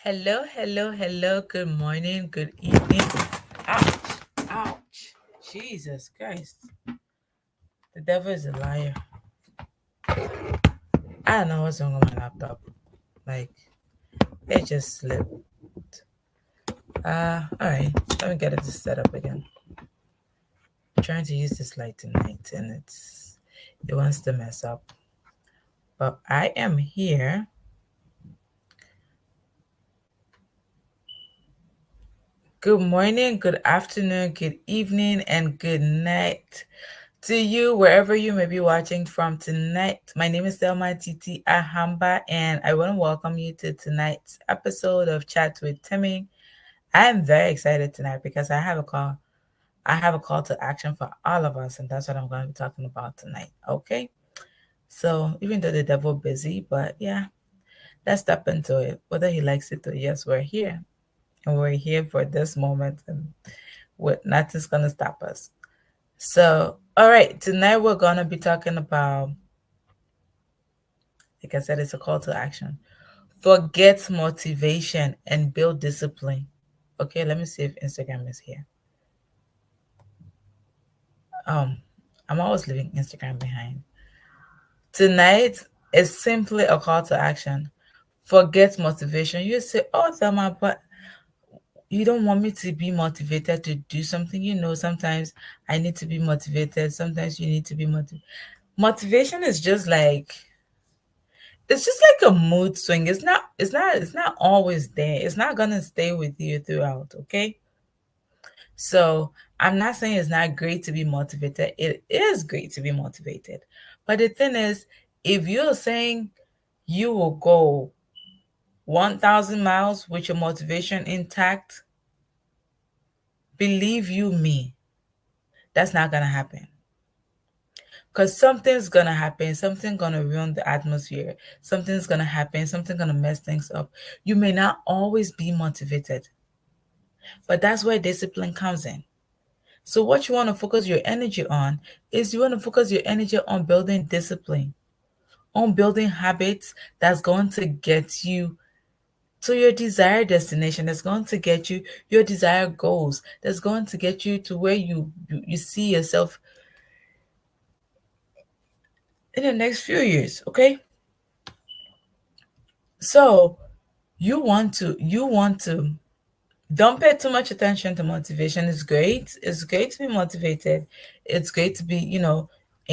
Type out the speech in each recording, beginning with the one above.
Hello, hello, hello. Good morning, good evening. Ouch, ouch. Jesus Christ. The devil is a liar. I don't know what's wrong with my laptop. Like, it just slipped. Alright. Let me get it set up again. I'm trying to use this light tonight and it wants to mess up. But I am here. Good morning, good afternoon, good evening, and good night to you, wherever you may be watching from tonight. My name is Thelma Titi Ahamba, and I want to welcome you to tonight's episode of Chat with Themmy. I am very excited tonight because I have a call. I have a call to action for all of us, and that's what I'm going to be talking about tonight. Okay. So even though the devil busy, but yeah, let's step into it. Whether he likes it or yes, we're here. And we're here for this moment, and nothing's gonna stop us. So, all right, tonight we're gonna be talking about, like I said, it's a call to action. Forget motivation and build discipline. Okay, let me see if Instagram is here. Um, I'm always leaving Instagram behind. Tonight is simply a call to action. Forget motivation. You say, "Oh, Thelma, but you don't want me to be motivated to do something." Sometimes I need to be motivated. Sometimes you need to be motivated. Motivation is just like it's just like a mood swing. It's not always there. It's not gonna stay with you throughout, okay? So I'm not saying it's not great to be motivated. It is great to be motivated. But the thing is, if you're saying you will go 1,000 miles with your motivation intact, believe you me, that's not gonna happen. Because something's gonna happen, something's gonna ruin the atmosphere, something's gonna happen, something's gonna mess things up. You may not always be motivated, but that's where discipline comes in. So what you want to focus your energy on is you want to focus your energy on building discipline, on building habits that's going to get you to your desired destination, that's going to get you your desired goals, that's going to get you to where you see yourself in the next few years, okay? So you want to don't pay too much attention to motivation. It's great to be motivated. It's great to be, in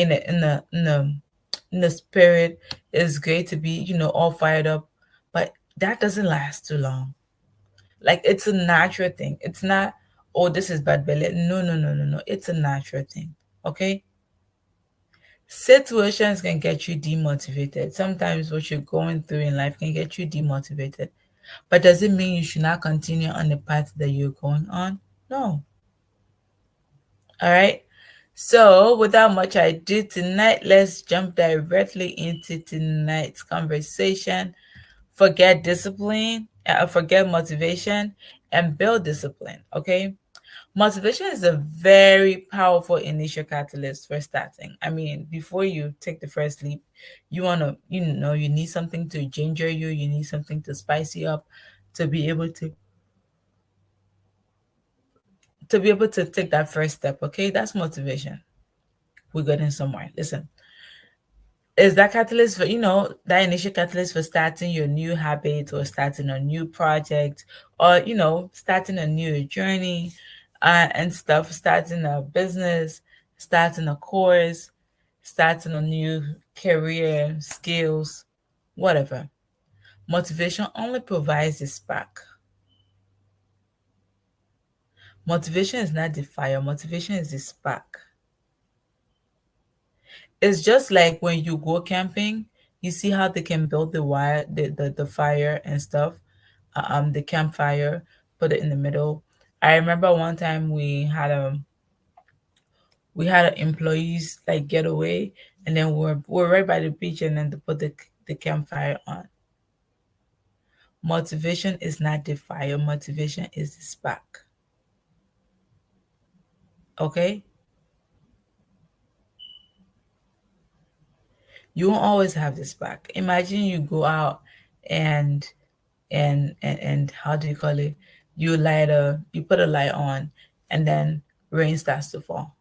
the spirit. It's great to be, all fired up, but that doesn't last too long. Like, it's a natural thing. It's not, oh, this is bad belly. No, no, no, no, no, it's a natural thing. Okay. Situations can get you demotivated. Sometimes what you're going through in life can get you demotivated. But does it mean you should not continue on the path that you're going on? No. All right. So, without much ado, tonight, let's jump directly into tonight's conversation. Forget discipline, forget motivation, and build discipline. Okay. Motivation is a very powerful initial catalyst for starting. I mean, before you take the first leap, you need something to ginger you, you need something to spice you up to be able to take that first step, okay? That's motivation. We're getting somewhere. Listen, is that catalyst for, that initial catalyst for starting your new habit or starting a new project or, starting a new journey and stuff, starting a business, starting a course, starting a new career, skills, whatever. Motivation only provides the spark. Motivation is not the fire, motivation is the spark. It's just like when you go camping, you see how they can build the wire, the fire and stuff, the campfire, put it in the middle. I remember one time we had employees like get away, and then we're right by the beach, and then they put the campfire on. Motivation is not the fire. Motivation is the spark. Okay, you won't always have the spark. Imagine you go out and and how do you call it? You put a light on, and then rain starts to fall.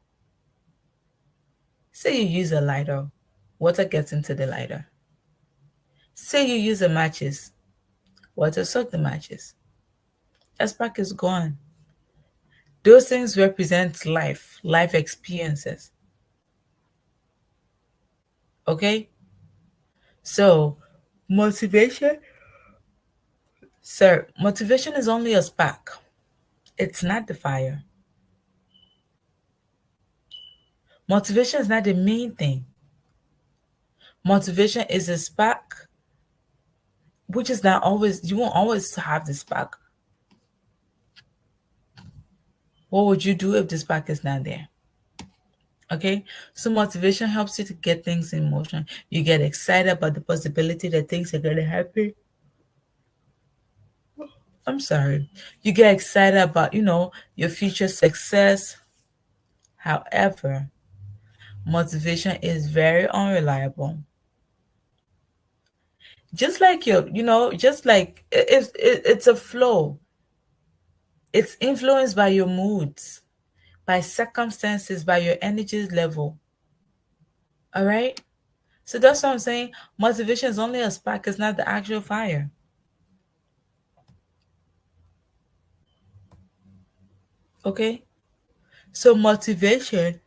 Say you use a lighter, water gets into the lighter. Say you use a matches, water soak the matches. A spark is gone. Those things represent life experiences. Okay? So, motivation, sir, motivation is only a spark. It's not the fire. Motivation is not the main thing. Motivation is a spark, which is not always, you won't always have the spark. What would you do if the spark is not there? Okay, so motivation helps you to get things in motion. You get excited about the possibility that things are going to happen. I'm sorry. You get excited about, your future success. However, motivation is very unreliable. Just like just like it's a flow. It's influenced by your moods, by circumstances, by your energy level. All right? So that's what I'm saying. Motivation is only a spark, it's not the actual fire. Okay? So motivation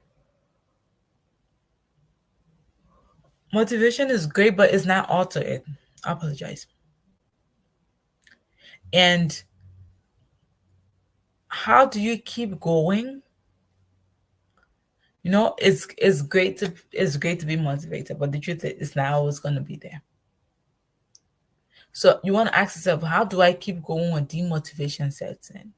is great, but it's not altered. I apologize. And how do you keep going? It's great to be motivated, but the truth is it's not always gonna be there. So you want to ask yourself, how do I keep going when demotivation sets in?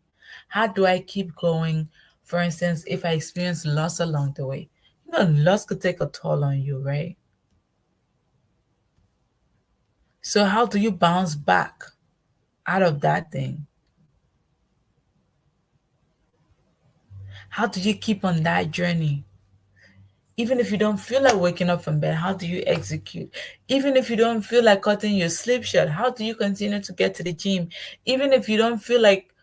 How do I keep going? For instance, if I experience loss along the way, loss could take a toll on you, right? So how do you bounce back out of that thing? How do you keep on that journey? Even if you don't feel like waking up from bed, how do you execute? Even if you don't feel like cutting your sleep short, how do you continue to get to the gym? Even if you don't feel like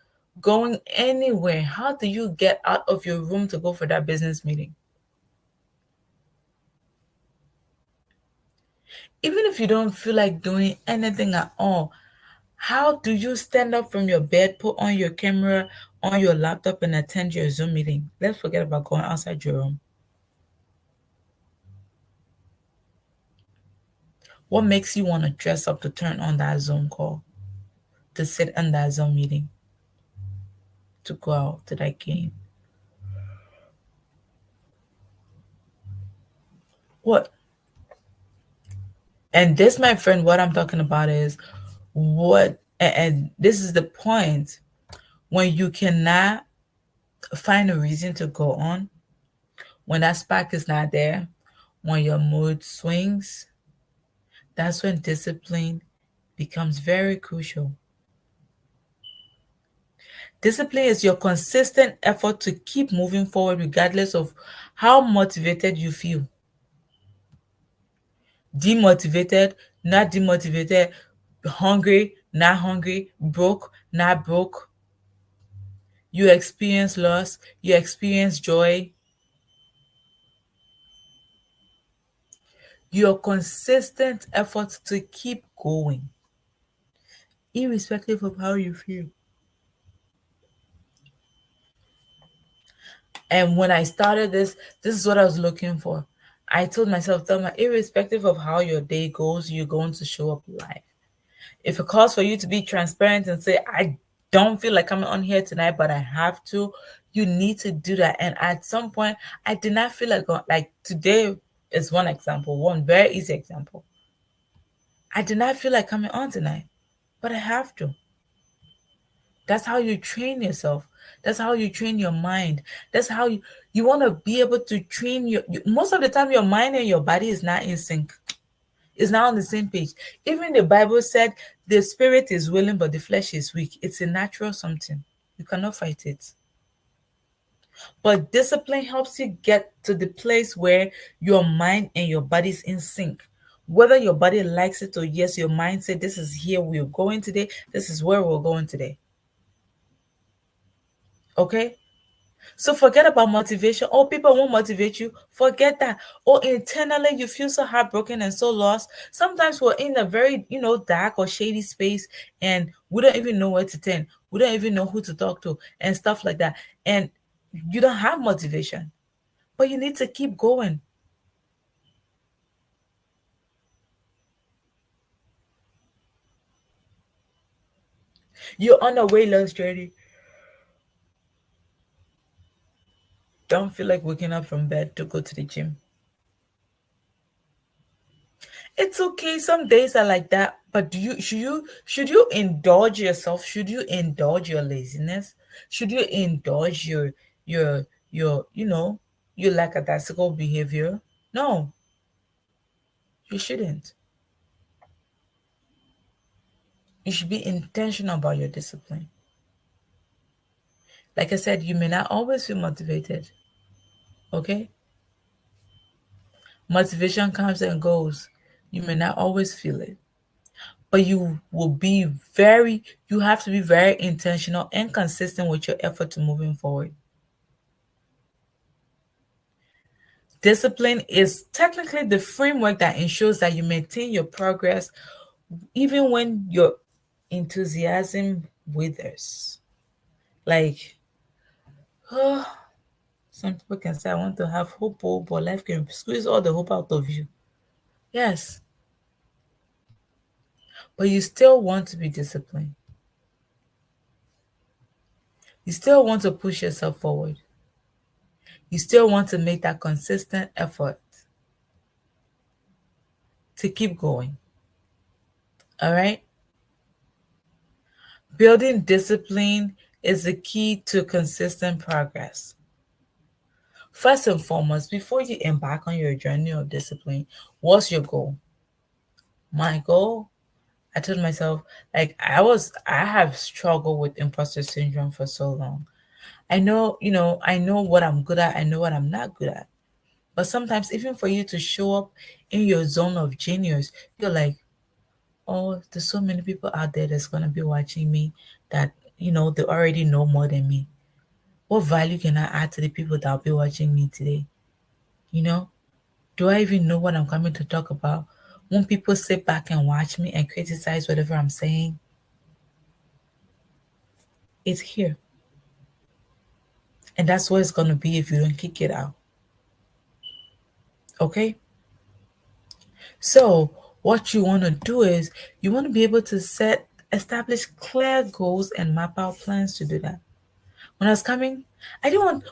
going anywhere, how do you get out of your room to go for that business meeting? Even if you don't feel like doing anything at all, how do you stand up from your bed, put on your camera, on your laptop, and attend your Zoom meeting? Let's forget about going outside your room. What makes you want to dress up to turn on that Zoom call, to sit in that Zoom meeting, to go out to that game? What? And this, my friend, what I'm talking about is what, and this is the point when you cannot find a reason to go on, when that spark is not there, when your mood swings, that's when discipline becomes very crucial. Discipline is your consistent effort to keep moving forward regardless of how motivated you feel. Demotivated, not demotivated, hungry, not hungry, broke, not broke. You experience loss, you experience joy. Your consistent effort to keep going, irrespective of how you feel. And when I started this is what I was looking for. I told myself, Thelma, irrespective of how your day goes, you're going to show up live. If it calls for you to be transparent and say, I don't feel like coming on here tonight, but I have to, you need to do that. And at some point, I did not feel like today is one example, one very easy example. I did not feel like coming on tonight, but I have to. That's how you train yourself. That's how you train your mind. That's how you want to be able to train most of the time your mind and your body is not in sync. It's not on the same page. Even the Bible said the spirit is willing, but the flesh is weak. It's a natural something. You cannot fight it. But discipline helps you get to the place where your mind and your body is in sync, Whether your body likes it or yes, your mind said, this is here we're going today. This is where we're going today. Okay? So forget about motivation. Oh, people won't motivate you. Forget that. Or internally you feel so heartbroken and so lost. Sometimes we're in a very, dark or shady space and we don't even know where to turn. We don't even know who to talk to and stuff like that. And you don't have motivation. But you need to keep going. You're on a weight loss journey. Don't feel like waking up from bed to go to the gym. It's okay. Some days are like that, but should you indulge yourself? Should you indulge your laziness? Should you indulge your your lackadaisical behavior? No, you shouldn't. You should be intentional about your discipline. Like I said, you may not always feel motivated. Okay, motivation comes and goes. You may not always feel it, but you have to be very intentional and consistent with your effort to moving forward. Discipline is technically the framework that ensures that you maintain your progress even when your enthusiasm withers. Like, oh, some people can say, I want to have hope, but life can squeeze all the hope out of you. Yes, but you still want to be disciplined. You still want to push yourself forward. You still want to make that consistent effort to keep going. All right? Building discipline is the key to consistent progress. First and foremost, before you embark on your journey of discipline, what's your goal? My goal, I told myself, like I have struggled with imposter syndrome for so long. I know what I'm good at, I know what I'm not good at. But sometimes even for you to show up in your zone of genius, you're like, oh, there's so many people out there that's gonna be watching me that, they already know more than me. What value can I add to the people that'll be watching me today? You know? Do I even know what I'm coming to talk about? When people sit back and watch me and criticize whatever I'm saying, it's here. And that's what it's going to be if you don't kick it out. Okay? So, what you want to do is you want to be able to establish clear goals and map out plans to do that. When I was coming,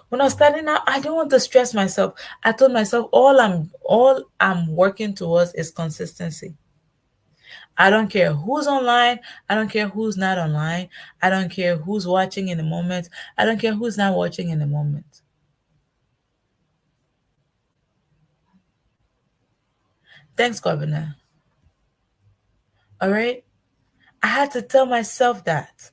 when I was starting out, I didn't want to stress myself. I told myself all I'm working towards is consistency. I don't care who's online. I don't care who's not online. I don't care who's watching in the moment. I don't care who's not watching in the moment. Thanks, Governor. All right? I had to tell myself that.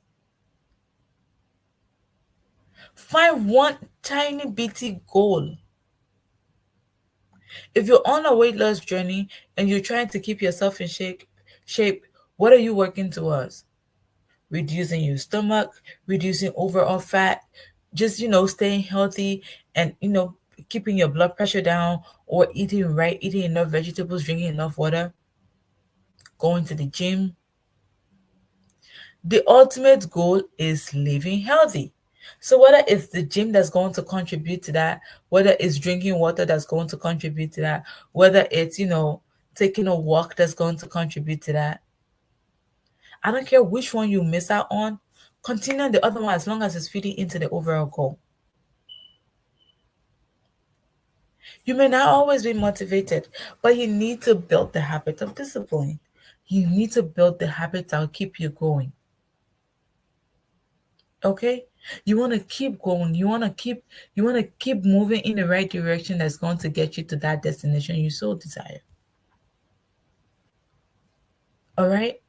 Find one tiny bitty goal. If you're on a weight loss journey and you're trying to keep yourself in shape, what are you working towards? Reducing your stomach, reducing overall fat, just staying healthy and keeping your blood pressure down, or eating right, eating enough vegetables, drinking enough water, going to the gym. The ultimate goal is living healthy. So whether it's the gym that's going to contribute to that, whether it's drinking water that's going to contribute to that, whether it's taking a walk that's going to contribute to that, I don't care which one you miss out on, continue the other one as long as it's fitting into the overall goal. You may not always be motivated, but you need to build the habit of discipline. You need to build the habit that will keep you going. Okay? You want to keep going. You want to keep moving in the right direction that's going to get you to that destination you so desire. All right?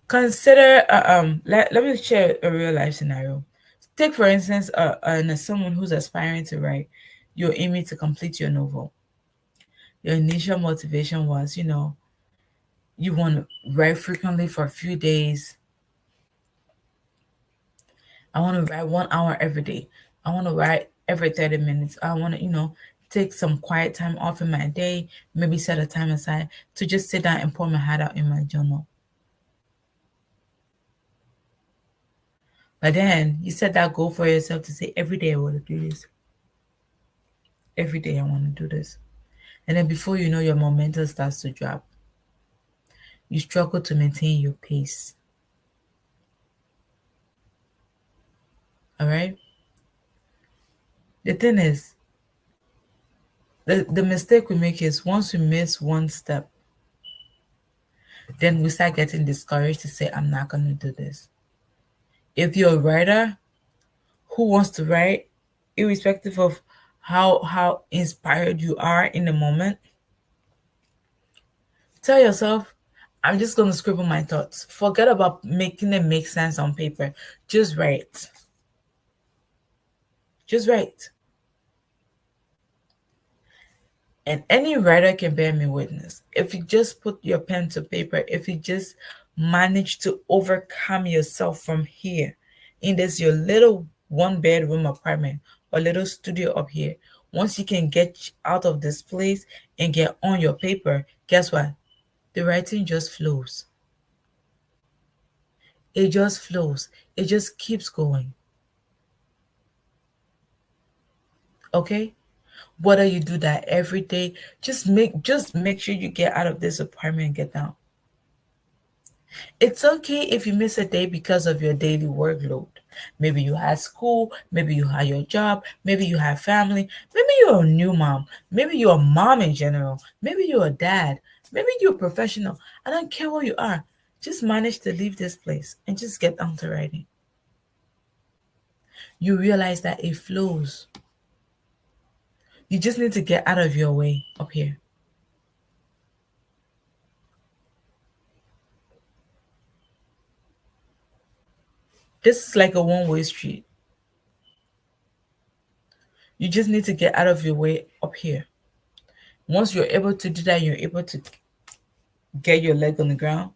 Consider let me share a real life scenario. Take for instance, someone who's aspiring to write. You're aiming to complete your novel. Your initial motivation was, you want to write frequently for a few days. I want to write 1 hour every day. I want to write every 30 minutes. I want to, take some quiet time off in my day, maybe set a time aside to just sit down and pour my heart out in my journal. But then you set that goal for yourself to say, every day I want to do this. Every day I want to do this. And then before you know, your momentum starts to drop. You struggle to maintain your pace. All right? The thing is, the mistake we make is once we miss one step, then we start getting discouraged to say, I'm not going to do this. If you're a writer who wants to write, irrespective of how inspired you are in the moment, tell yourself, I'm just going to scribble my thoughts. Forget about making them make sense on paper. Just write. Just write. And any writer can bear me witness. If you just put your pen to paper, if you just manage to overcome yourself from here, in this your little 1 bedroom apartment or little studio up here, once you can get out of this place and get on your paper, guess what? The writing just flows. It just flows. It just keeps going. Okay? Whether you do that every day, just make sure you get out of this apartment and get down. It's okay if you miss a day because of your daily workload. Maybe you had school, maybe you had your job, maybe you had family, maybe you're a new mom, maybe you're a mom in general, maybe you're a dad, maybe you're a professional. I don't care what you are. Just manage to leave this place and just get down to writing. You realize that it flows. You just need to get out of your way up here. This is like a one-way street. You just need to get out of your way up here. Once you're able to do that, you're able to get your leg on the ground,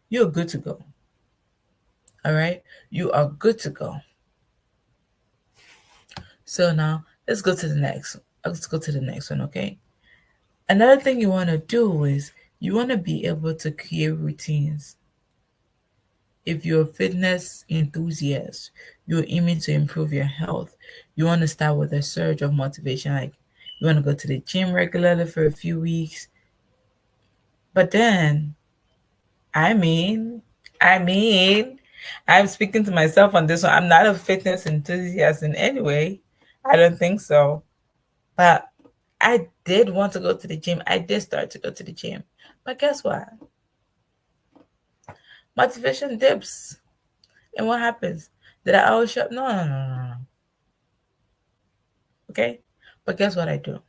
you're good to go. All right? You are good to go. So now let's go to the next. Let's go to the next one, okay? Another thing you want to do is you want to be able to create routines. If you're a fitness enthusiast, you're aiming to improve your health, you want to start with a surge of motivation. Like you want to go to the gym regularly for a few weeks. But then, I mean, I mean, I'm speaking to myself on this one. I'm not a fitness enthusiast in any way. I don't think so. But I did want to go to the gym. I did start to go to the gym. But guess what? Motivation dips. And what happens? Did I always show up? No, no, no, no, no. Okay? But guess what I do?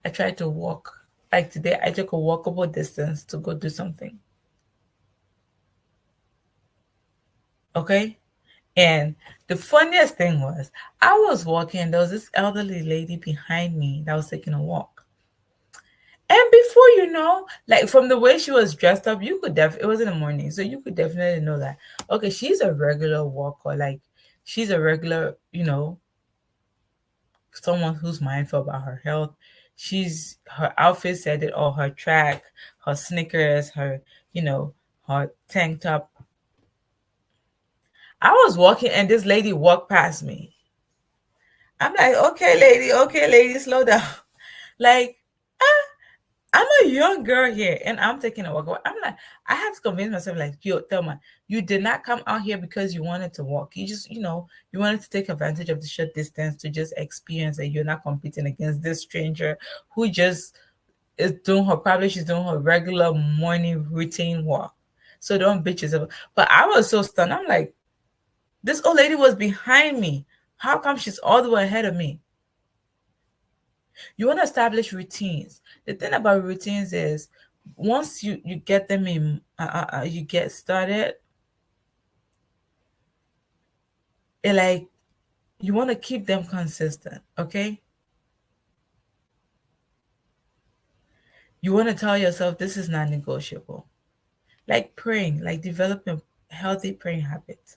I try to walk. Like today, I took a walkable distance to go do something. Okay? And the funniest thing was, I was walking, there was this elderly lady behind me that was taking a walk. And before you know, like from the way she was dressed up, you could it was in the morning, so you could definitely know that, okay, she's a regular walker. Like she's a regular, someone who's mindful about her health. Her outfit said it all, her track, her sneakers, her tank top. I was walking and this lady walked past me. I'm like, okay, lady, slow down. Like, I'm a young girl here and I'm taking a walk. I'm like, I have to convince myself, like, yo, Thelma, you did not come out here because you wanted to walk. You just, you wanted to take advantage of the short distance to just experience that you're not competing against this stranger who just is she's doing her regular morning routine walk. So don't bitch yourself. But I was so stunned. I'm like, this old lady was behind me. How come she's all the way ahead of me? You want to establish routines. The thing about routines is once you get them in, you get started, it like You want to keep them consistent, okay? You want to tell yourself this is not negotiable. Like praying, like developing healthy praying habits.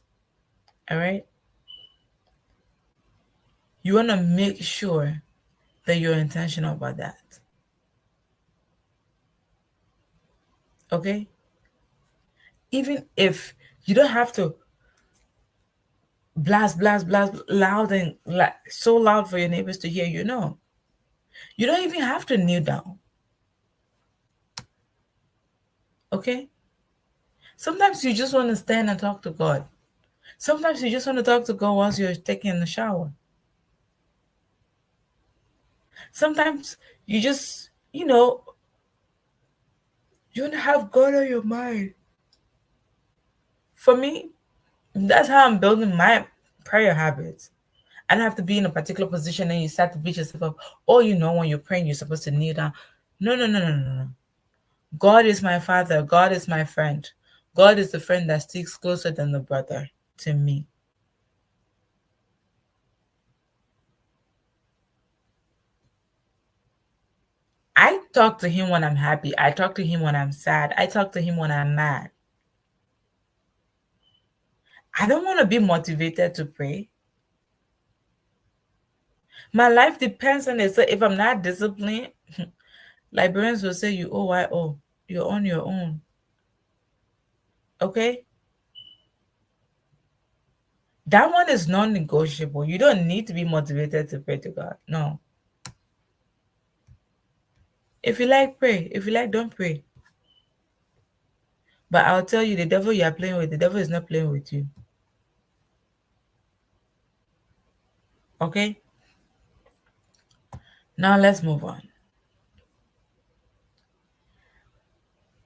All right? You want to make sure that you're intentional about that. Okay? Even if you don't have to blast, blast, blast loud and like so loud for your neighbors to hear you. No. You don't even have to kneel down. Okay? Sometimes you just want to stand and talk to God. Sometimes you just want to talk to God whilst you're taking a shower. Sometimes you just, you want to have God on your mind. For me, that's how I'm building my prayer habits. I don't have to be in a particular position and you start to beat yourself up. Oh, when you're praying, you're supposed to kneel down. No, no, no, no, no, no. God is my father. God is my friend. God is the friend that sticks closer than the brother to me. I talk to him when I'm happy. I talk to him when I'm sad. I talk to him when I'm mad. I don't want to be motivated to pray. My life depends on it. So if I'm not disciplined, librarians will say you oh why oh you're on your own. Okay? That one is non-negotiable. You don't need to be motivated to pray to God. No. If you like, pray. If you like, don't pray. But I'll tell you, the devil you are playing with, the devil is not playing with you. Okay? Now let's move on.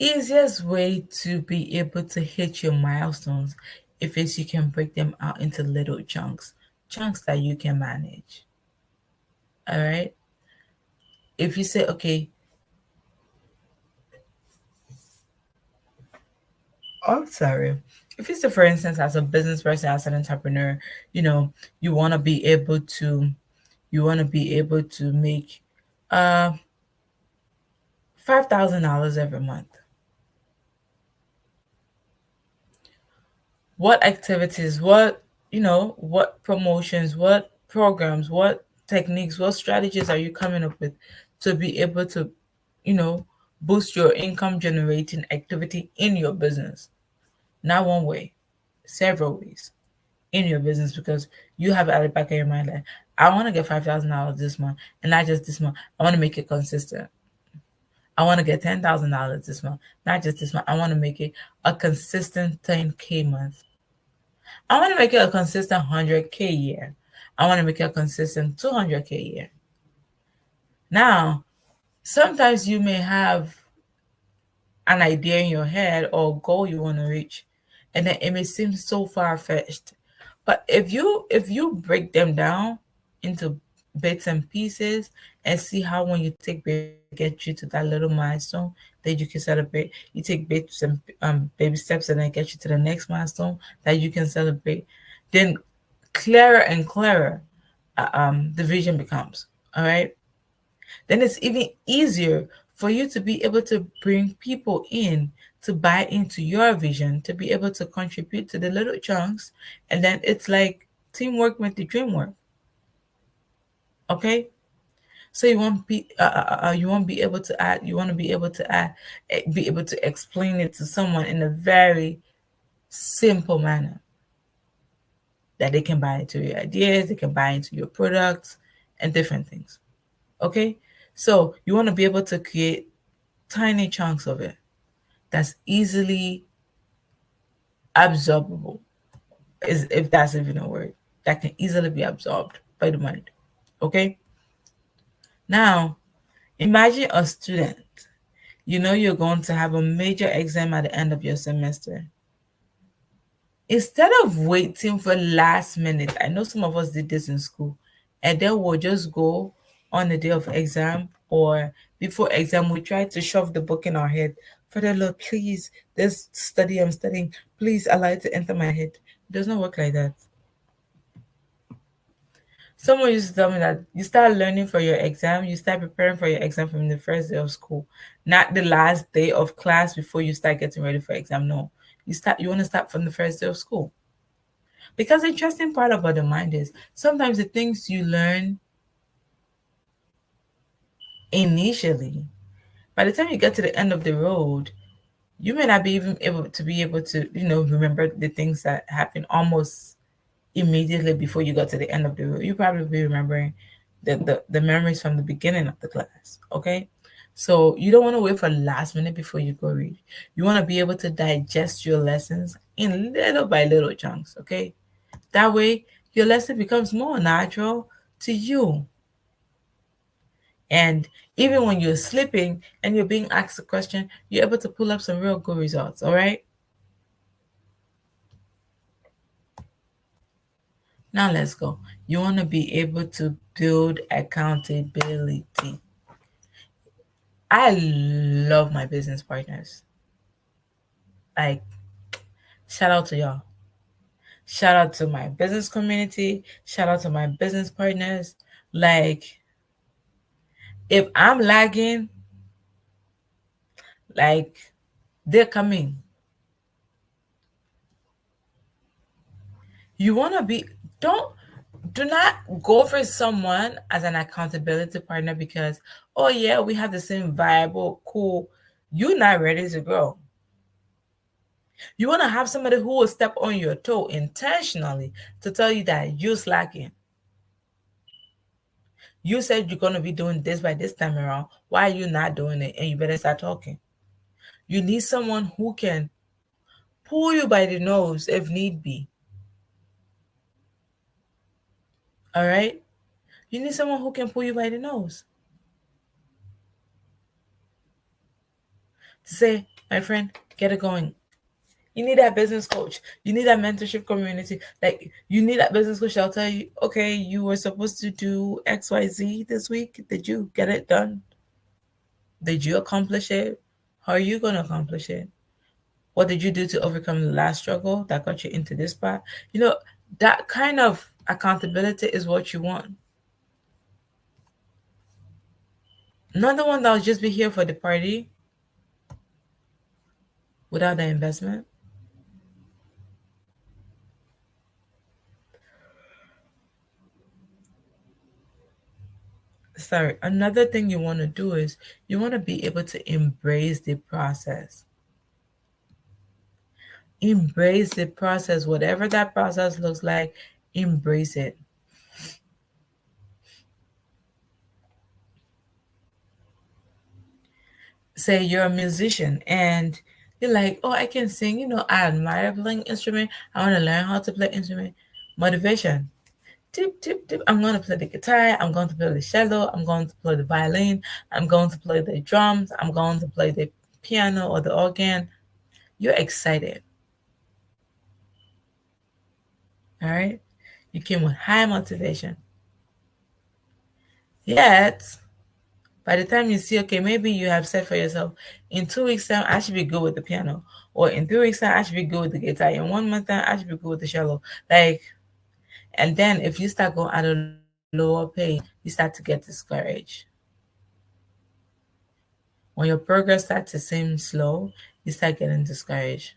Easiest way to be able to hit your milestones if it's you can break them out into little chunks that you can manage. All right? If you say, okay, I'm sorry. If you say, for instance, as a business person, as an entrepreneur, you know, you want to be able to, you want to be able to make uh $5,000 every month. What activities, what promotions, what programs, what techniques, what strategies are you coming up with to be able to, you know, boost your income generating activity in your business? Not one way, several ways in your business, because you have it at the back of your mind like, I want to get $5,000 this month, and not just this month. I want to make it consistent. I want to get $10,000 this month, not just this month. I want to make it a consistent 10K month. I want to make it a consistent 100K year. I want to make it a consistent 200K year. Now, sometimes you may have an idea in your head or goal you want to reach, and then it may seem so far-fetched. But if you break them down into bits and pieces and see how when you take break get you to that little milestone that you can celebrate, you take bits and baby steps and then get you to the next milestone that you can celebrate, then clearer and clearer the vision becomes. All right, then it's even easier for you to be able to bring people in to buy into your vision, to be able to contribute to the little chunks, and then it's like teamwork with the dream work. Okay, so you won't be able to add. You want to be able to add, be able to explain it to someone in a very simple manner that they can buy into your ideas, they can buy into your products, and different things. Okay, so you want to be able to create tiny chunks of it that's easily absorbable, is if that's even a word, that can easily be absorbed by the mind. Okay, now imagine a student. You know you're going to have a major exam at the end of your semester. Instead of waiting for last minute, I know some of us did this in school, and then we'll just go on the day of exam or before exam, we try to shove the book in our head. Father Lord, please, this study I'm studying, please allow it to enter my head. It does not work like that. Someone used to tell me that you start learning for your exam, you start preparing for your exam from the first day of school, not the last day of class before you start getting ready for exam. No, you want to start from the first day of school. Because the interesting part about the mind is sometimes the things you learn initially, by the time you get to the end of the road, you may not be even able to, remember the things that happened almost immediately before you got to the end of the road. You probably be remembering the memories from the beginning of the class. Okay. So you don't want to wait for last minute before you go read. You want to be able to digest your lessons in little by little chunks. Okay. That way your lesson becomes more natural to you. And even when you're sleeping and you're being asked a question, you're able to pull up some real good results. All right. Now let's go. You want to be able to build accountability. I love my business partners. Like, shout out to y'all. Shout out to my business community. Shout out to my business partners. Like, if I'm lagging, like, they're coming. You want to be, don't, do not go for someone as an accountability partner because, oh, yeah, we have the same vibe. Oh, cool. You're not ready to grow. You want to have somebody who will step on your toe intentionally to tell you that you're slacking. You said you're going to be doing this by this time around. Why are you not doing it? And you better start talking. You need someone who can pull you by the nose if need be. All right? You need someone who can pull you by the nose to say, my friend, get it going. You need that business coach. You need that mentorship community. Like, you need that business coach that'll tell you, okay, you were supposed to do XYZ this week. Did you get it done? Did you accomplish it? How are you going to accomplish it? What did you do to overcome the last struggle that got you into this spot? That kind of accountability is what you want. Not the one that'll just be here for the party without the investment. Sorry, another thing you want to do is you want to be able to embrace the process. Embrace the process, whatever that process looks like, embrace it. Say you're a musician and you're like, oh, I can sing, I admire playing instrument. I want to learn how to play instrument. Motivation. Tip, tip, tip. I'm going to play the guitar. I'm going to play the cello. I'm going to play the violin. I'm going to play the drums. I'm going to play the piano or the organ. You're excited. All right. You came with high motivation. Yet, by the time you see, okay, maybe you have said for yourself, in 2 weeks' time, I should be good with the piano. Or in 3 weeks' time, I should be good with the guitar. In 1 month time, I should be good with the cello. Like, and then if you start going at a lower pace, you start to get discouraged. When your progress starts to seem slow, you start getting discouraged.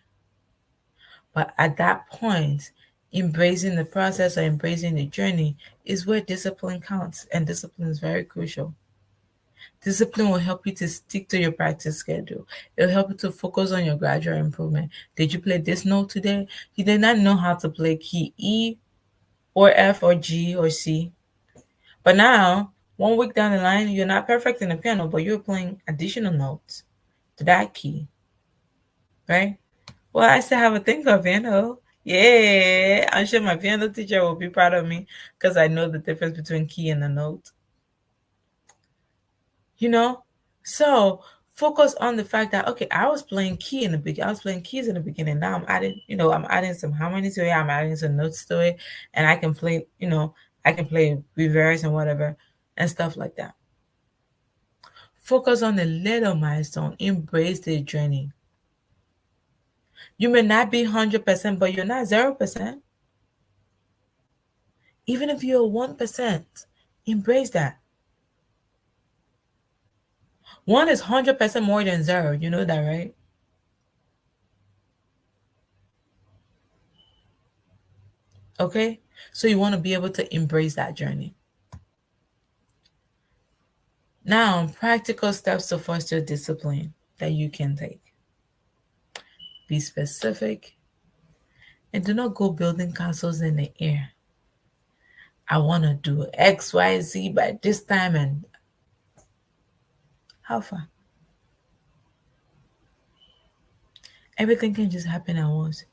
But at that point, embracing the process or embracing the journey is where discipline counts. And discipline is very crucial. Discipline will help you to stick to your practice schedule. It'll help you to focus on your gradual improvement. Did you play this note today? You did not know how to play key E or F or G or C. But now, 1 week down the line, you're not perfect in the piano, but you're playing additional notes to that key, right? Well, I still have a thing for piano. Yeah, I'm sure my piano teacher will be proud of me because I know the difference between key and a note. You know, so focus on the fact that okay, I was playing key in the beginning. I was playing keys in the beginning. Now I'm adding, I'm adding some harmony to it. I'm adding some notes to it, and I can play. I can play reverse and whatever and stuff like that. Focus on the little milestone. Embrace the journey. You may not be 100%, but you're not 0%. Even if you're 1%, embrace that. One is 100% more than zero. You know that, right? Okay? So you want to be able to embrace that journey. Now, practical steps to foster discipline that you can take. Be specific and do not go building castles in the air. I want to do X, Y, Z by this time, and how far? Everything can just happen at once.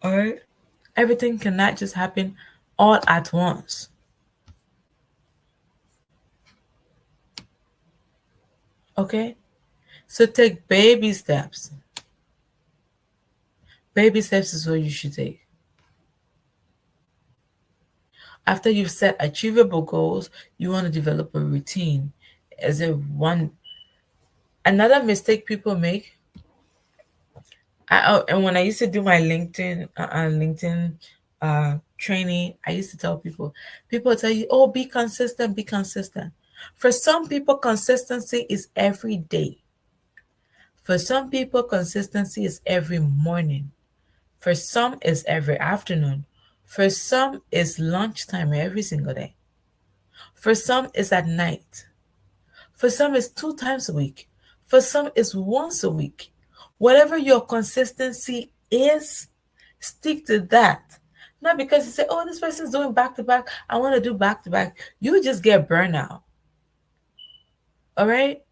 All right? Everything cannot just happen all at once. Okay? So take baby steps. Baby steps is what you should take. After you've set achievable goals, you want to develop a routine. As a one another mistake people make, and when I used to do my LinkedIn training, I used to tell people tell you, oh, be consistent, be consistent. For some people, consistency is every day. For some people, consistency is every morning. For some, it's every afternoon. For some, it's lunchtime every single day. For some, it's at night. For some, it's 2 times a week. For some, it's once a week. Whatever your consistency is, stick to that. Not because you say, oh, this person's doing back to back. I want to do back to back. You just get burnout. All right?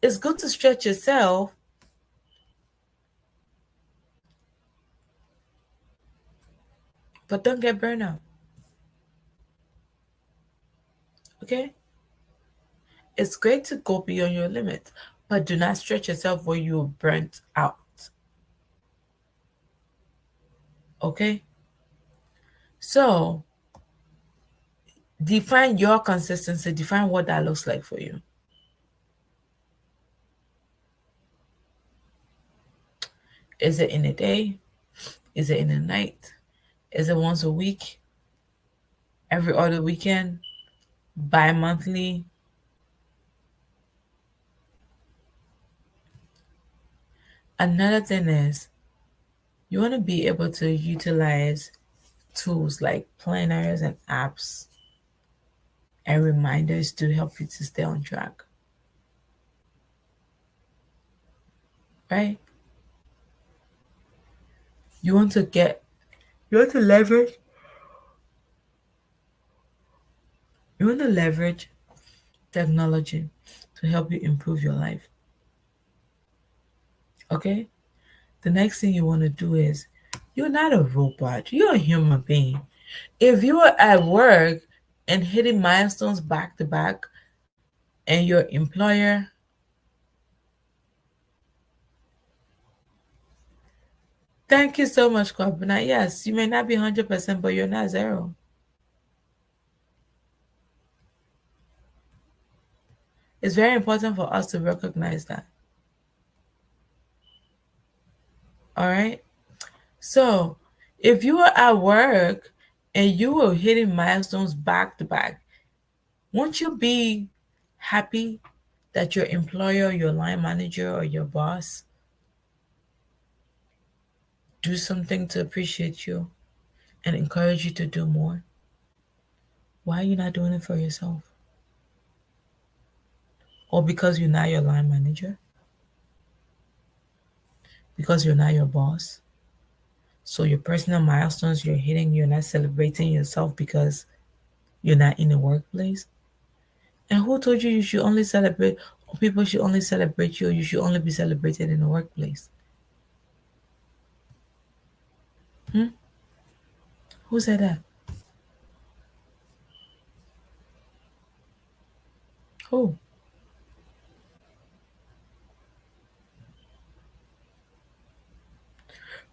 It's good to stretch yourself, but don't get burnout. Okay? It's great to go beyond your limits, but do not stretch yourself where you're burnt out. Okay? So, define your consistency, define what that looks like for you. Is it in a day? Is it in a night? Is it once a week? Every other weekend? Bi monthly? Another thing is you want to be able to utilize tools like planners and apps and reminders to help you to stay on track, right? You want to get, you want to leverage, you want to leverage technology to help you improve your life. Okay? The next thing you want to do is you're not a robot, you're a human being. If you are at work and hitting milestones back to back, and your employer, thank you so much, Kwabena. Yes, you may not be 100%, but you're not zero. It's very important for us to recognize that. All right? So, if you are at work and you are hitting milestones back to back, won't you be happy that your employer, your line manager, or your boss do something to appreciate you and encourage you to do more? Why are you not doing it for yourself? Or because you're not your line manager? Because you're not your boss? So your personal milestones you're hitting, you're not celebrating yourself because you're not in the workplace? And who told you you should only celebrate, people should only celebrate you, or you should only be celebrated in the workplace? Hmm? Who said that? Who?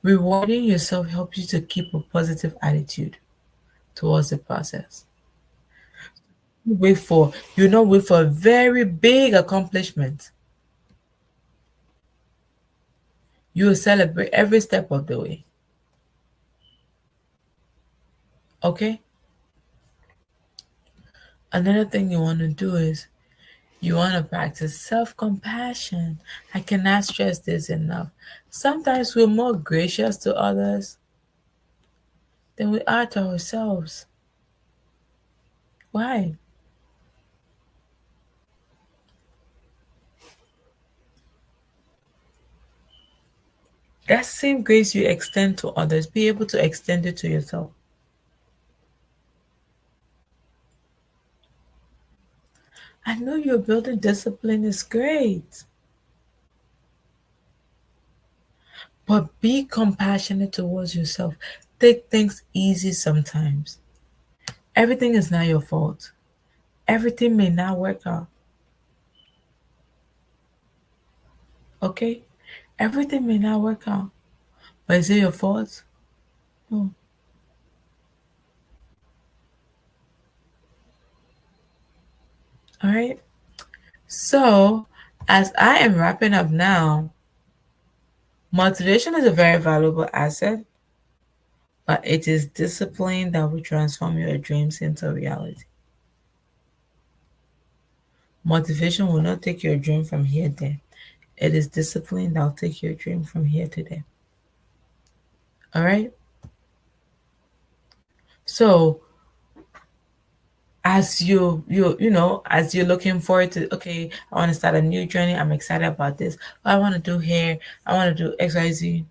Rewarding yourself helps you to keep a positive attitude towards the process. You not wait for a very big accomplishment. You will celebrate every step of the way. Okay? Another thing you want to do is you want to practice self compassion. I cannot stress this enough. Sometimes we're more gracious to others than we are to ourselves. Why? That same grace you extend to others, be able to extend it to yourself. I know you're building discipline is great, but be compassionate towards yourself. Take things easy sometimes. Everything is not your fault. Everything may not work out. Okay? Everything may not work out. But is it your fault? No. All right? So, as I am wrapping up now, motivation is a very valuable asset, but it is discipline that will transform your dreams into reality. Motivation will not take your dream from here to there. It is discipline that will take your dream from here to there. All right? So, as as you're looking forward to, okay, I want to start a new journey, I'm excited about this, what I want to do here, I want to do XYZ.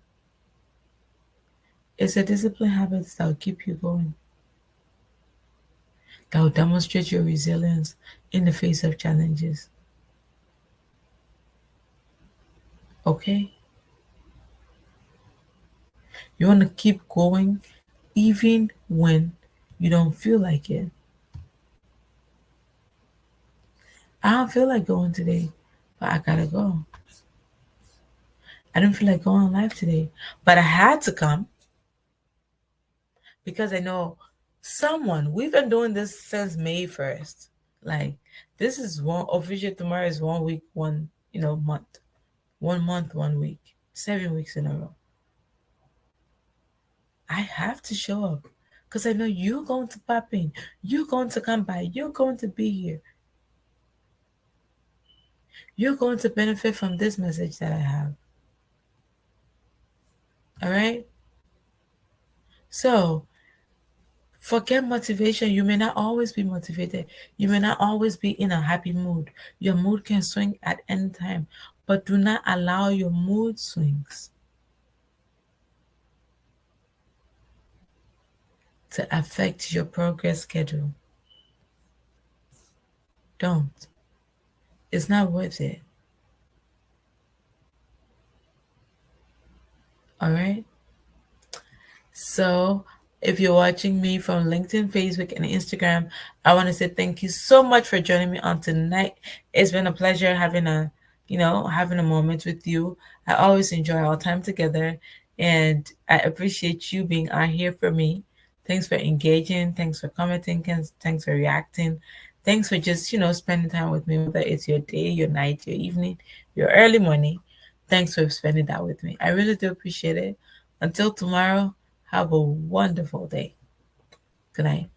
It's a discipline habits that will keep you going, that will demonstrate your resilience in the face of challenges. Okay? You want to keep going even when you don't feel like it. I don't feel like going today, but I gotta go. I didn't feel like going live today, but I had to come because I know we've been doing this since May 1st. Like, this is one, official tomorrow is 1 week, month. 1 month, 1 week, 7 weeks in a row. I have to show up because I know you're going to pop in. You're going to come by. You're going to be here. You're going to benefit from this message that I have. All right? So, forget motivation. You may not always be motivated. You may not always be in a happy mood. Your mood can swing at any time, but do not allow your mood swings to affect your progress schedule. Don't. It's not worth it. All right? So, if you're watching me from LinkedIn, Facebook, and Instagram, I want to say thank you so much for joining me on tonight. It's been a pleasure having a moment with you. I always enjoy our time together, and I appreciate you being out here for me. Thanks for engaging. Thanks for commenting. Thanks for reacting. Thanks for just, spending time with me, whether it's your day, your night, your evening, your early morning. Thanks for spending that with me. I really do appreciate it. Until tomorrow, have a wonderful day. Good night.